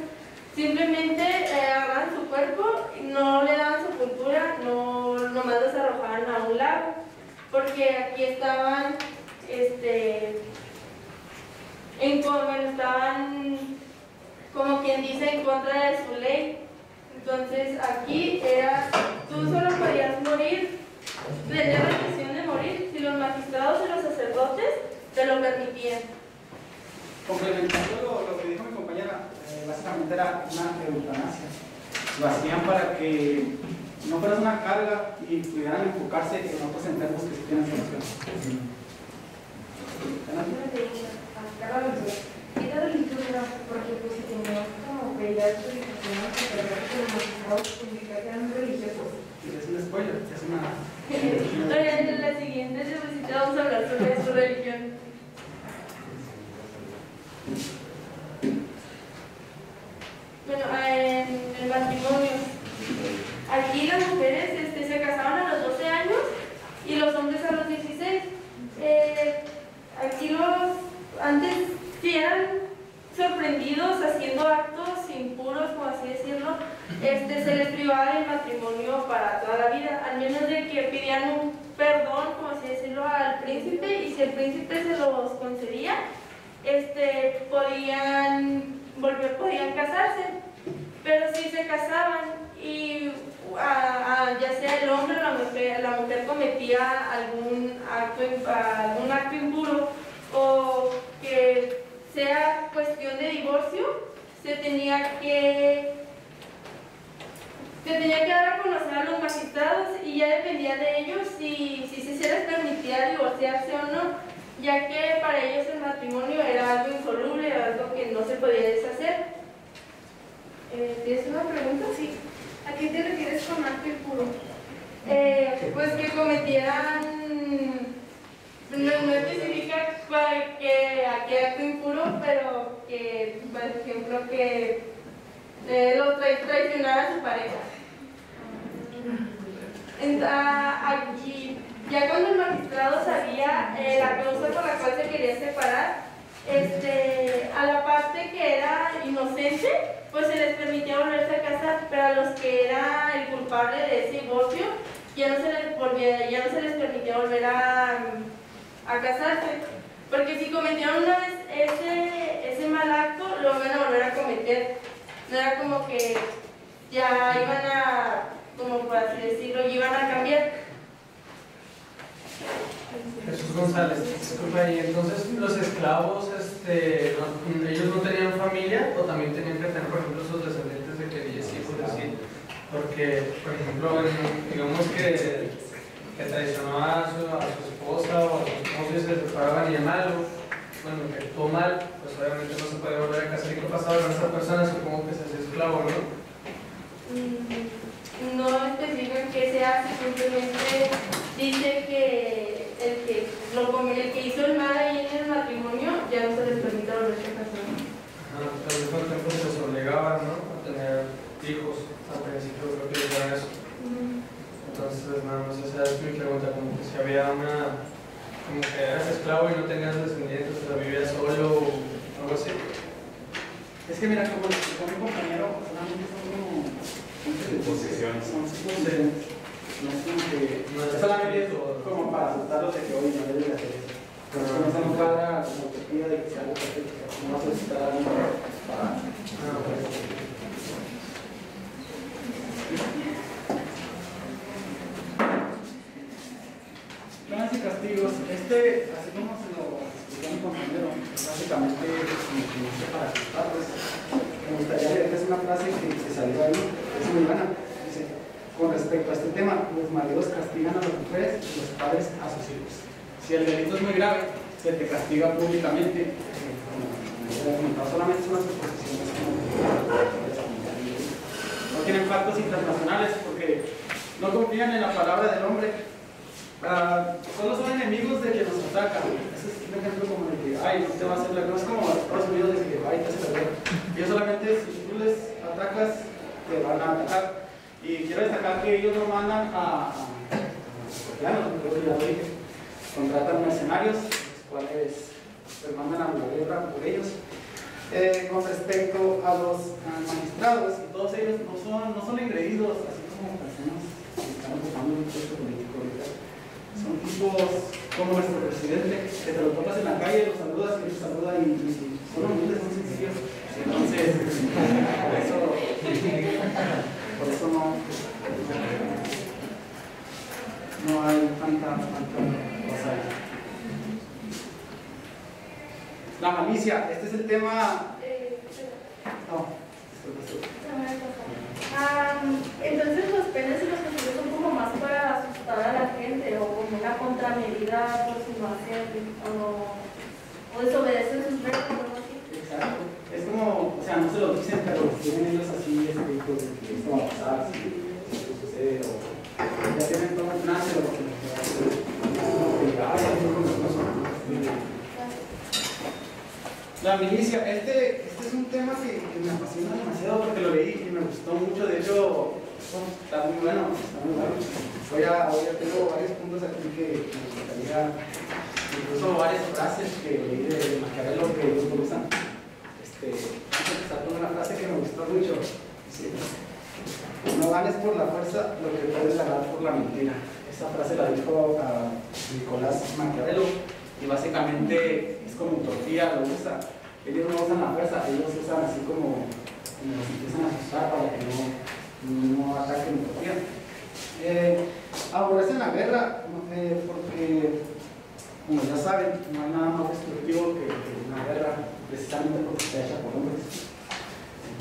Simplemente agarraban su cuerpo, no le daban sepultura, nomás los arrojaban a un lago, porque aquí estaban, estaban, como quien dice, en contra de su ley. Entonces aquí tú solo podías morir, tener la decisión de morir, si los magistrados y los sacerdotes te lo permitían.
Complementando lo que dijo mi compañera, básicamente era una eutanasia. Lo hacían para que no fuera una carga y pudieran enfocarse en otros enfermos que sí tienen solución.
Era religiosa porque pues si teníamos como pelear religiosos que eran religiosos.
Es un spoiler, es una...
En la siguiente diapositiva vamos a hablar sobre su religión. Bueno, en el matrimonio, aquí las mujeres se casaban a los 12 años y los hombres a los 16. Aquí antes si eran sorprendidos haciendo actos impuros, por así decirlo, se les privaba del matrimonio para toda la vida, al menos de que pidieran un perdón, por así decirlo, al príncipe, y si el príncipe se los concedía, podían casarse. Pero si se casaban y ya sea el hombre o la mujer cometía algún acto impuro, o que sea cuestión de divorcio, se tenía que dar a conocer a los magistrados, y ya dependía de ellos si se les permitía divorciarse o no, ya que para ellos el matrimonio era algo insoluble, algo que no se podía deshacer. ¿Tienes una pregunta? Sí.
¿A qué te refieres con acto impuro?
Pues que cometieran, no especifica a qué acto impuro, pero que, por ejemplo, que traicionara a su pareja. Aquí, ya cuando el magistrado sabía la causa por la cual se quería separar, a la parte que era inocente, pues se les permitía volverse a casar, pero a los que era el culpable de ese divorcio, ya no se les permitía volver a casarse, porque si cometieron una vez ese mal acto, lo iban a volver a cometer. No era como que ya iban como por así decirlo, iban a cambiar.
Jesús González, disculpa, y entonces los esclavos, ellos no tenían familia, o también tenían que tener, por ejemplo, sus descendientes de que 10 hijos, así, porque, por ejemplo, digamos que traicionó a su esposa o a su esposo y se separaban y en algo, bueno, que actuó mal, pues obviamente no se puede volver a casar. ¿Y qué pasaba con esa persona? Supongo que se hacía esclavo, ¿no?
No especifican qué se hace, simplemente dice que el que hizo el mal ahí en el matrimonio ya no se les permite volverse a casar.
Tal vez con el tiempo se les obligaba.
Es que mira, como explicó mi compañero, solamente son como
posiciones.
Son suposiciones. No es como que. Es solamente como para asustarlos de que hoy no deben de hacer eso. Pero no se nos cuadra como que pida de que sea algo perfecto. No vas a solicitar a alguien para. Planes y castigos. Así como se lo explicó mi compañero, básicamente para asustarlos. Me gustaría leerles una frase que salió ahí, es muy buena. Dice: con respecto a este tema, los maridos castigan a las mujeres y los padres a sus hijos. Si el delito es muy grave, se te castiga públicamente. Solamente son las suposiciones. No tienen pactos internacionales porque no confían en la palabra del hombre. Solo son enemigos de que nos atacan. Ese es un ejemplo como de que, ay, no te va a hacer la guerra. No es como Estados Unidos de que, ay, te hace la guerra. Ellos solamente, si tú les atacas, te van a atacar. Y quiero destacar que ellos no mandan a cristianos, creo que ya lo dije. Contratan mercenarios, los cuales les mandan a la guerra por ellos. Con respecto a los magistrados, todos ellos no son engreídos, así como personas que están ocupando un puesto político ahorita. Son tipos como nuestro presidente, que te lo topas en la calle, los saludas y te saluda y son humildes, son sencillos. Entonces, por eso no hay tanta cosa. La malicia, este es el tema.
Entonces los penes y los castigos son como más para asustar a la gente o como una contramedida por si no hacen o desobedecen sus reglas o algo así.
Exacto. Es como, o sea, no se lo dicen, pero tienen ellos así escrito de que esto va a pasar, si esto sucede, o ya tienen todo un plan de lo que va a hacer. La milicia, este es un tema que me apasiona demasiado porque lo leí y me gustó mucho. De hecho, está muy bueno, Hoy ya tengo varios puntos aquí que me gustaría, incluso varias frases que leí de Maquiavelo que ellos me usan. Vamos a empezar con una frase que me gustó mucho. Sí. No ganes por la fuerza lo que puedes ganar por la mentira. Esa frase la dijo a Nicolás Maquiavelo. Y básicamente es como utopía, lo usa. Ellos no usan la fuerza, ellos usan así como los empiezan a asustar para que no ataquen utopía. Aborrecen la guerra porque, como ya saben, no hay nada más destructivo que una guerra, precisamente porque está hecha por hombres.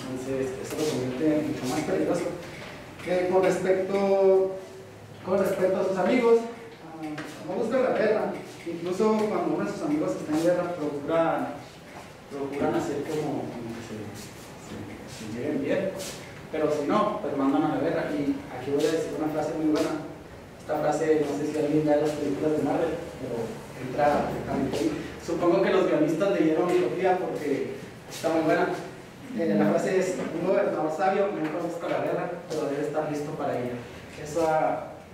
Entonces, eso lo convierte mucho más peligroso. Con respecto a sus amigos, no buscan la guerra. Incluso cuando uno de sus amigos está en guerra, procuran hacer como que se lleven bien. Pero si no, pues mandan a la guerra. Y aquí voy a decir una frase muy buena. Esta frase, no sé si alguien ve las películas de Marvel, pero entra perfectamente ahí. Supongo que los guionistas leyeron Utopía porque está muy buena. La frase es: un gobernador sabio nunca busca la guerra, pero debe estar listo para ella. Eso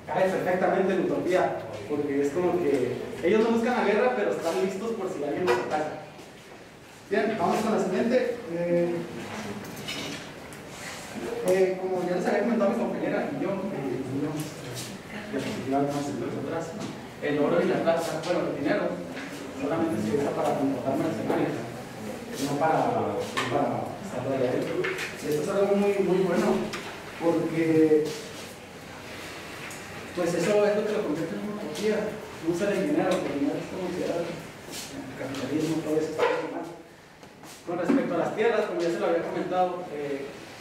cae perfectamente en Utopía, porque es como que ellos no buscan la guerra, pero están listos por si alguien los ataca. Bien, vamos con la siguiente. Como ya les había comentado mi compañera y yo, el oro y la plata, bueno, el dinero, solamente se usa para transportar mercenarios, no para estar allá adentro. Y esto es algo muy, muy bueno, porque pues eso es lo que lo convierte en una utopía. No usa el dinero, porque el dinero es como que el capitalismo, todo eso está mal. Con respecto a las tierras, como ya se lo había comentado,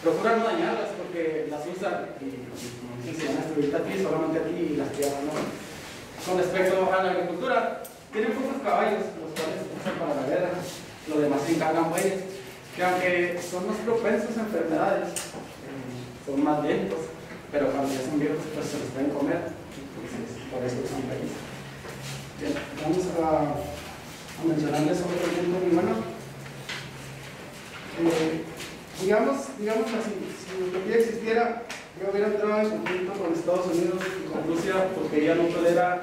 procuran no dañarlas porque las usan y se van a destruir a ti, solamente a ti y las tierras no. Con respecto a la agricultura, tienen pocos caballos, los cuales se usan para la guerra, lo demás se encargan bueyes, que aunque son más propensos a enfermedades, son más lentos, pero cuando ya son viejos pues se los pueden comer, entonces por eso son bueyes. Bien, vamos a mencionarles otro punto muy bueno. Digamos así, si Utopía existiera, yo hubiera entrado en conflicto con Estados Unidos y con Rusia porque ella no tolera,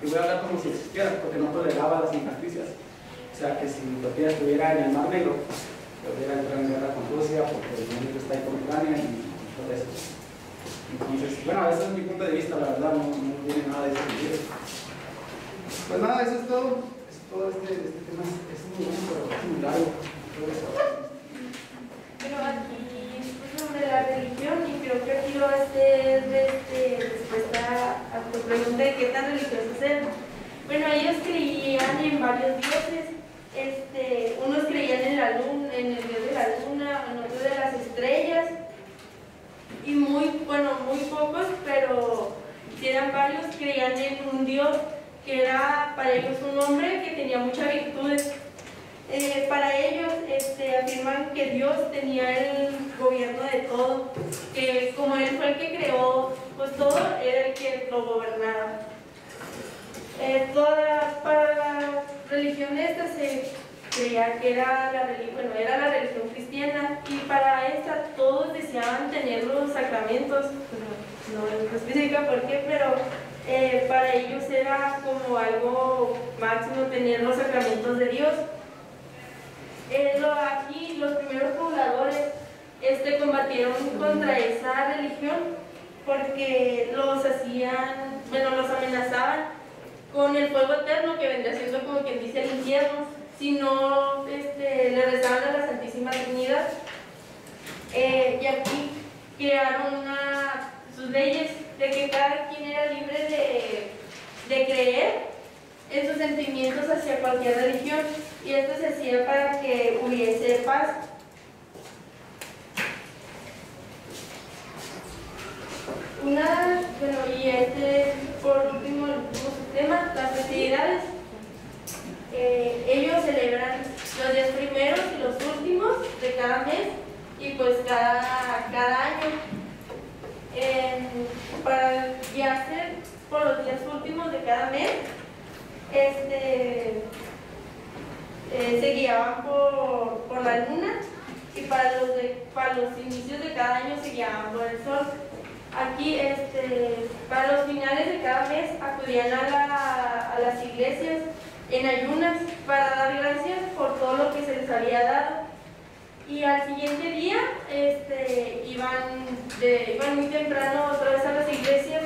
y voy a hablar como si existiera, porque no toleraba las injusticias. O sea que si Utopía estuviera en el Mar Negro, yo hubiera entrado en guerra nada, eso es todo. Este tema es muy bueno, pero es muy largo.
Pero aquí es sobre la religión y creo que aquí lo va a hacer respuesta a tu pregunta de qué tan religiosos eran. Bueno, ellos creían en varios dioses. Unos creían en la luna, en el dios de la luna, en otro de las estrellas. Y muy pocos, pero si eran varios, creían en un dios que era para ellos un hombre que tenía muchas virtudes. Para ellos afirman que Dios tenía el gobierno de todo, que como Él fue el que creó pues todo, era el que lo gobernaba. Para la religión esta se creía que era la religión cristiana, y para esta todos deseaban tener los sacramentos, no especifica por qué, pero para ellos era como algo máximo tener los sacramentos de Dios. Aquí los primeros pobladores combatieron contra esa religión porque los amenazaban con el fuego eterno, que vendría siendo como quien dice el infierno, si no le rezaban a la Santísima Trinidad. Y aquí crearon sus leyes de que cada quien era libre de creer en sus sentimientos hacia cualquier religión, y esto se hacía para que hubiese paz. Por último, el último tema, las festividades. Ellos celebran los 10 primeros y los últimos de cada mes, y pues cada año. Para guiarse por los días últimos de cada mes, se guiaban por la luna, y para los inicios de cada año se guiaban por el sol. Aquí, para los finales de cada mes, acudían a las iglesias en ayunas para dar gracias por todo lo que se les había dado. Y al siguiente día iban muy temprano otra vez a las iglesias,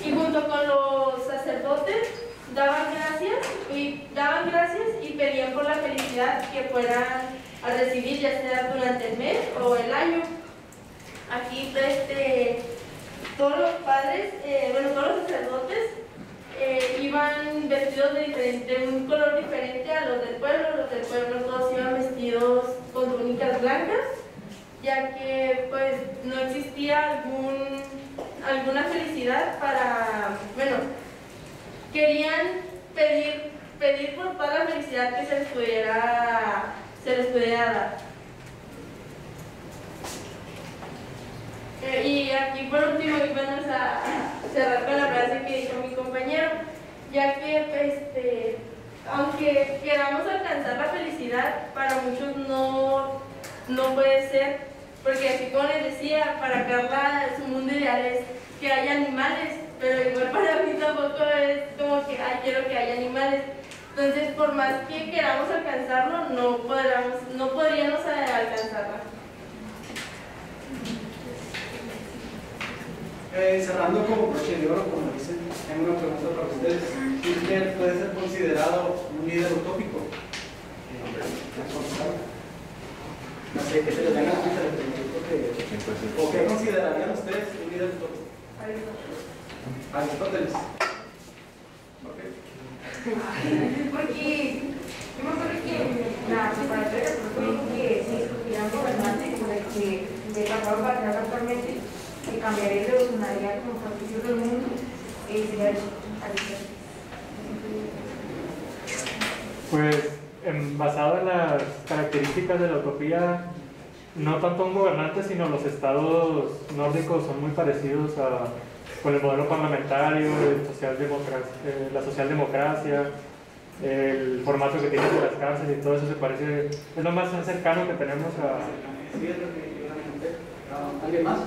y junto con los sacerdotes daban gracias y pedían por la felicidad que fueran a recibir, ya sea durante el mes o el año. Aquí todos los padres, todos los sacerdotes iban vestidos de un color diferente a los del pueblo. Los del pueblo todos iban vestidos con túnicas blancas, ya que pues no existía alguna felicidad querían pedir por toda la felicidad que se les pudiera dar. Y aquí por último vamos a cerrar con la frase que dijo mi compañero, ya que aunque queramos alcanzar la felicidad, para muchos no puede ser, porque así como les decía, para Carla su mundo ideal es que haya animales, pero igual para mí tampoco es como que quiero que haya animales. Entonces, por más que queramos alcanzarlo, no podríamos alcanzarlo.
Cerrando como broche de oro, como dicen, tengo una pregunta para ustedes. ¿Quién puede ser considerado un líder utópico? No sé, ¿qué se les venga a la mente? ¿O qué considerarían ustedes un líder utópico? Aristóteles. ¿Por qué?
Porque yo me acuerdo que la preparatoria que se discutían gobernantes como el que le pasaba para atrás actualmente, que cambiaría y revolucionaría como patricio del mundo, sería Aristóteles.
Pues basado en las características de la utopía, no tanto un gobernante, sino los estados nórdicos son muy parecidos con el modelo parlamentario, la socialdemocracia, el formato que tienen de las cárceles y todo eso se parece, es lo más cercano que tenemos a...
Sí, es lo que yo la comenté. ¿Alguien más?